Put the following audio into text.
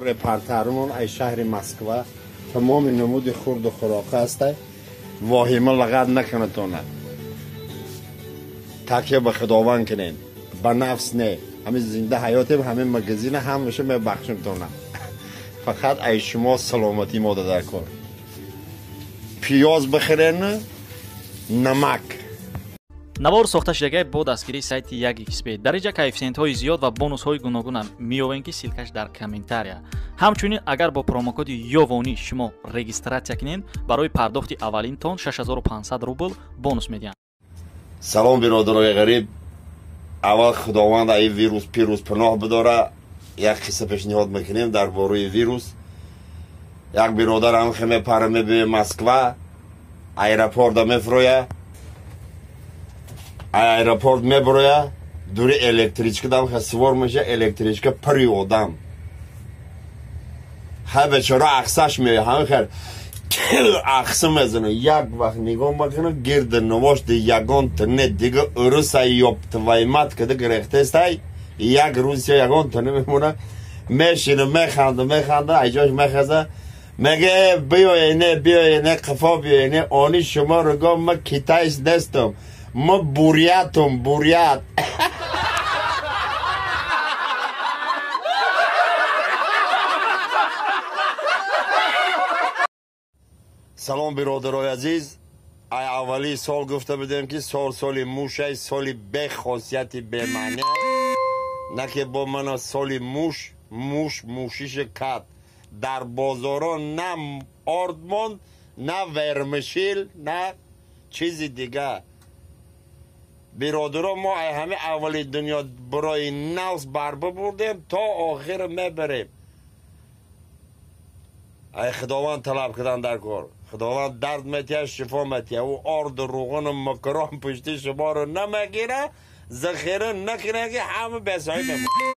رپرترمون ای شهر مسکو تمام نمود خورد و خوراک است. واهمه لغت نکنتونه. تکیه به خداوند کنین. به نفس نه. همین زنده حیاتیم همین مگزین هم میشه میبخشمتونه. فقط ای شما سلامتی ما داده کن. پیاز بخرین، نمک. навор сохта шудагии бо дастгирии сайти 1xbet дар инҷа коэффициентҳои зиёд ва бонусҳои гуногунам меёбем ки силкаш дар комментария. ҳамчунин агар бо промокоди ёвонӣ шумо регистратсия кунед барои пардохти аввалинтон 6500 рубл бонус медиҳанд. салом биродарои ғариб. аввал худованд ай вирус пирус паноҳ бидора. як қисса пешниҳод мекунем дар бораи вирус. як биродар ҳамхе мепара мебине Москва аэропорта мефроя. аэропорт меброя дури электричкадам свор меша электричка пари одам. ҳа бечора ақсаш мея ҳамхер ақса мезана. як вақт нигоҳ мекунам гирди навошти ягон тане дига урусай ёбтваймат када гирехтестай. як рӯз ягон тане мемона мешина механда айҷош мехаза меге биёене қафо биёене они шуморо го ма китайс нестам ма бурятум бурят. салом биродарои азиз. ай аввали сол гуфта будем ки соли мушай соли бехосияти бемаъне на ки бо мана соли мушише кат дар бозоро на ордмон на вермишил на чизи дига. برادران ما همه اولی دنیا برای نفس بربه بردیم تا آخر میبریم. ای خداوند طلب کردن در کار. خداوند درد میتیه شفا میتیه و آرد روغن مکران پشتی شما رو نمیگیره ذخیره نکنه که همه بسایی بمون.